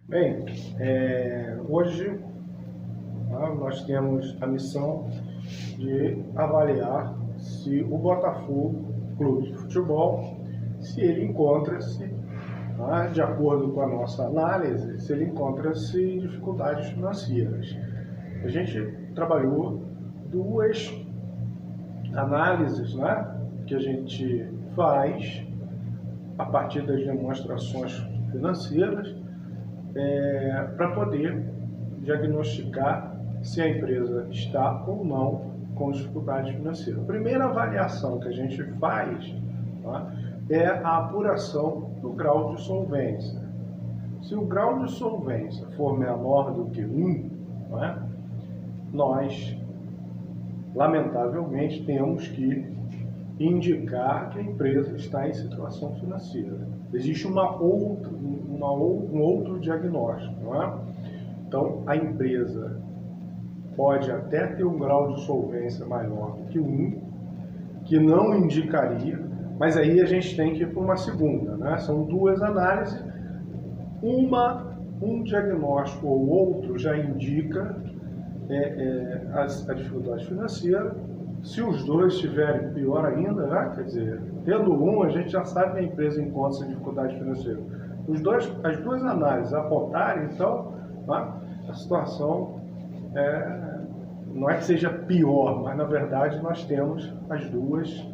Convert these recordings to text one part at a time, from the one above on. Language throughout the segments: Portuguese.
Bem, hoje nós temos a missão de avaliar se o Botafogo Clube de Futebol, se ele encontra-se, de acordo com a nossa análise, se ele encontra-se em dificuldades financeiras. A gente trabalhou duas análises, que a gente faz a partir das demonstrações financeiras, para poder diagnosticar se a empresa está ou não com dificuldade financeira. A primeira avaliação que a gente faz é a apuração do grau de solvência. Se o grau de solvência for menor do que 1, nós, lamentavelmente, temos que indicar que a empresa está em situação financeira. Existe um outro diagnóstico, Então, a empresa pode até ter um grau de solvência maior do que 1, que não indicaria, mas aí a gente tem que ir para uma segunda, São duas análises. Um diagnóstico ou outro já indica a dificuldade financeira. Se os dois estiverem, pior ainda, quer dizer, tendo um, a gente já sabe que a empresa encontra dificuldade financeira. As duas análises apontarem, então, a situação não é que seja pior, mas na verdade nós temos as duas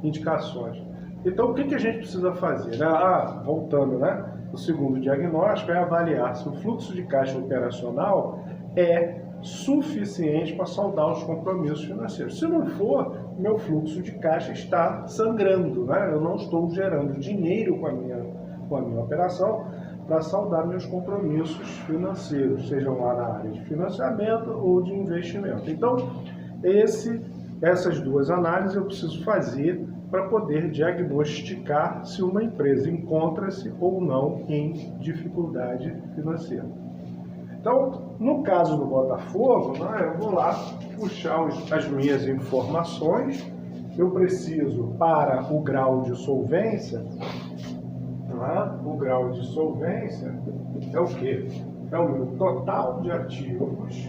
indicações. Então, o que a gente precisa fazer? Voltando, o segundo diagnóstico é avaliar se o fluxo de caixa operacional é suficiente para saldar os compromissos financeiros. Se não for, meu fluxo de caixa está sangrando, Eu não estou gerando dinheiro com a minha operação para saldar meus compromissos financeiros, sejam lá na área de financiamento ou de investimento. Então, essas duas análises eu preciso fazer para poder diagnosticar se uma empresa encontra-se ou não em dificuldade financeira. Então, no caso do Botafogo, eu vou lá puxar as minhas informações. Eu preciso, para o grau de solvência, o grau de solvência é o quê? É o meu total de ativos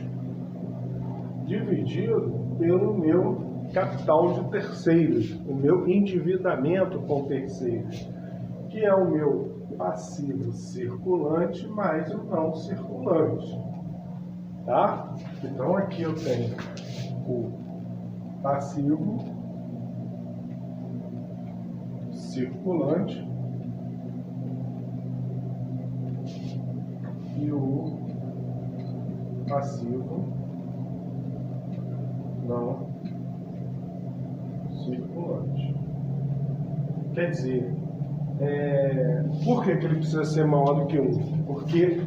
dividido pelo meu capital de terceiros, o meu endividamento com terceiros, que é o meu passivo circulante mais o não circulante. Então aqui eu tenho o passivo circulante e o passivo não circulante. Quer dizer, por que ele precisa ser maior do que 1? Porque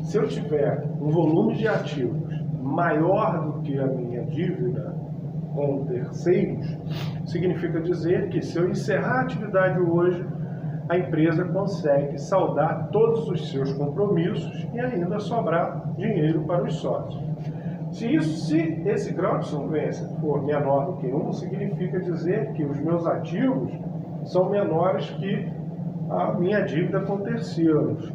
se eu tiver um volume de ativos maior do que a minha dívida com terceiros, significa dizer que se eu encerrar a atividade hoje, a empresa consegue saldar todos os seus compromissos e ainda sobrar dinheiro para os sócios. Se esse grau de solvência for menor do que 1, significa dizer que os meus ativos são menores que a minha dívida com terceiros.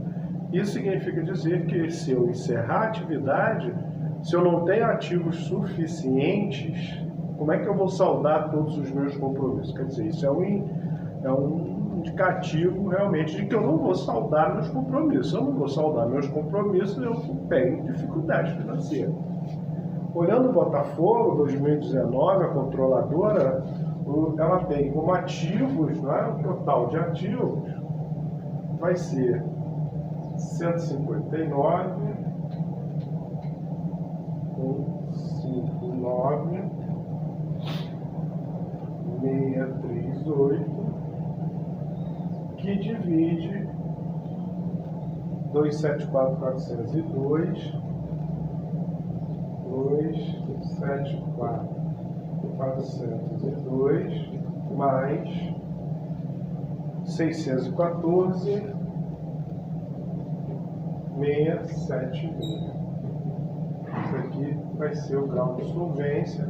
Isso significa dizer que se eu encerrar a atividade, se eu não tenho ativos suficientes, como é que eu vou saldar todos os meus compromissos? Quer dizer, isso é um indicativo realmente de que eu não vou saldar meus compromissos. Se eu não vou saldar meus compromissos, eu tenho dificuldade financeira. Olhando o Botafogo, 2019, a controladora, ela tem como ativos, o total de ativos vai ser 159, 159, 638, que divide 274.402, 274.402 mais 614, 676. Isso aqui vai ser o grau de solvência,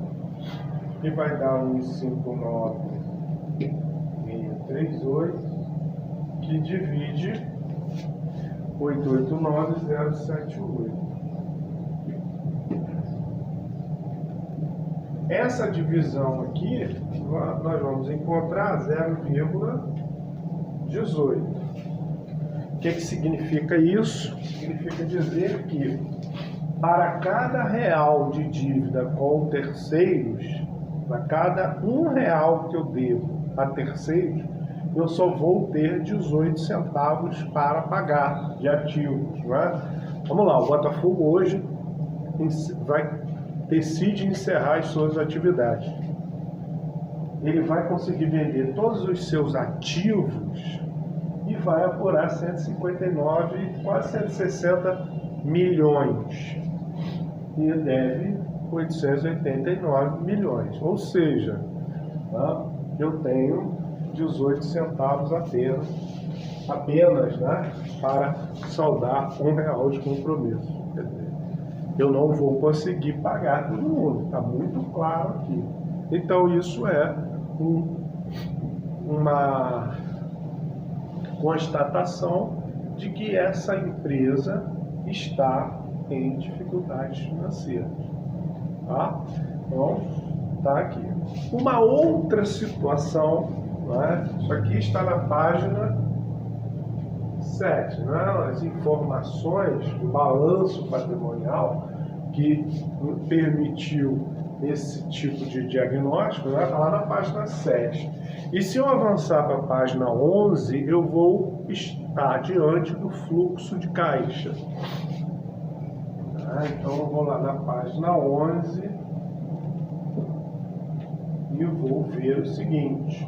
que vai dar 159.638, que divide 889,078. Essa divisão aqui, nós vamos encontrar 0,18. O que significa isso? Significa dizer que para cada real de dívida com terceiros, para cada R$1 que eu devo a terceiros, eu só vou ter 18 centavos para pagar de ativos. Não é? Vamos lá, o Botafogo hoje decide encerrar as suas atividades. Ele vai conseguir vender todos os seus ativos e vai apurar 159, quase 160 milhões. E deve 889 milhões. Ou seja, tá? Eu tenho 18 centavos apenas, né, para saldar R$1 de compromisso. Quer dizer, eu não vou conseguir pagar todo mundo, está muito claro aqui. Então isso é uma constatação de que essa empresa está em dificuldades financeiras. Tá? Então, está aqui. Uma outra situação, né? Isso aqui está na página 7, né? As informações do balanço patrimonial que permitiu esse tipo de diagnóstico, né? Está lá na página 7. E se eu avançar para a página 11, eu vou estar diante do fluxo de caixa. Então eu vou lá na página 11 e vou ver o seguinte.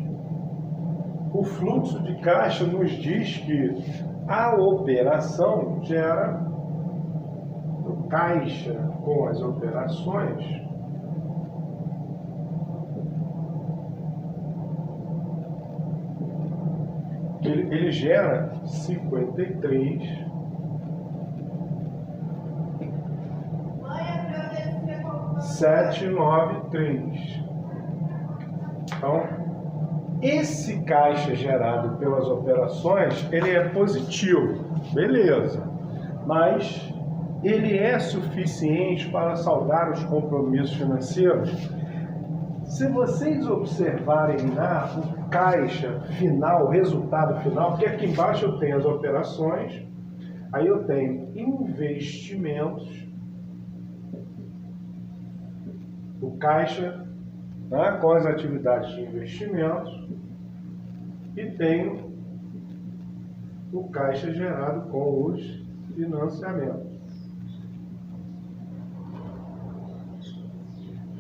O fluxo de caixa nos diz que a operação gera caixa com as operações. Ele gera 53,793. Então, esse caixa gerado pelas operações, ele é positivo, beleza, mas ele é suficiente para saldar os compromissos financeiros? Se vocês observarem lá o caixa final, o resultado final, porque aqui embaixo eu tenho as operações, aí eu tenho investimentos, o caixa, né, com as atividades de investimentos, e tenho o caixa gerado com os financiamentos.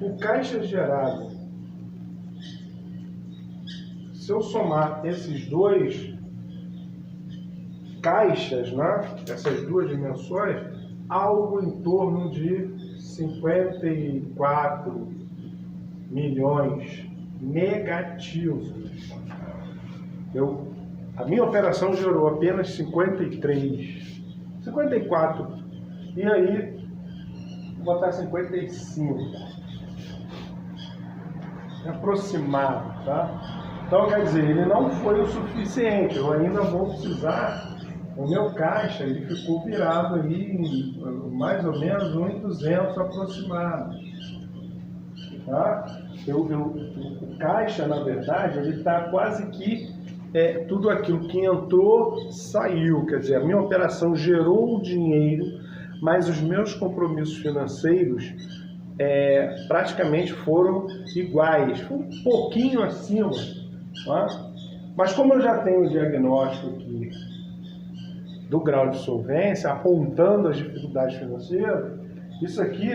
O caixa gerado, se eu somar esses dois caixas, né, essas duas dimensões, algo em torno de 54 milhões negativos. A minha operação gerou apenas 54. E aí, vou botar 55. Aproximado, tá? Então, quer dizer, ele não foi o suficiente. Eu ainda vou precisar. O meu caixa, ele ficou virado aí em mais ou menos 1.200 aproximado. Tá? O caixa, na verdade, ele está quase que tudo aquilo que entrou, saiu. Quer dizer, a minha operação gerou o dinheiro, mas os meus compromissos financeiros praticamente foram iguais. Foi um pouquinho acima. Tá? Mas como eu já tenho o diagnóstico aqui do grau de solvência, apontando as dificuldades financeiras, isso aqui,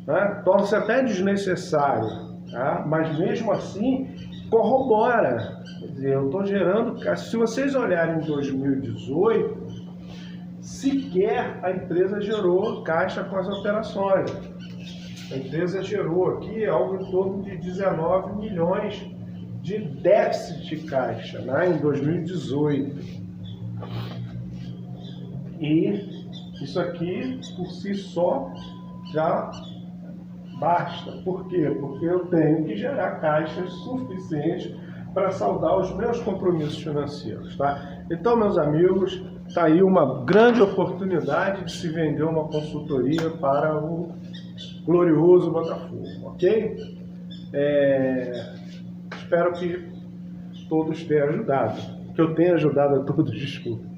né, torna-se até desnecessário, tá? Mas mesmo assim corrobora. Quer dizer, eu estou gerando. Se vocês olharem em 2018, sequer a empresa gerou caixa com as operações. A empresa gerou aqui algo em torno de 19 milhões de déficit de caixa, né, em 2018. E isso aqui, por si só, já basta. Por quê? Porque eu tenho que gerar caixas suficientes para saldar os meus compromissos financeiros. Tá? Então, meus amigos, está aí uma grande oportunidade de se vender uma consultoria para o glorioso Botafogo, ok? Espero que todos tenham ajudado, que eu tenha ajudado a todos, desculpa.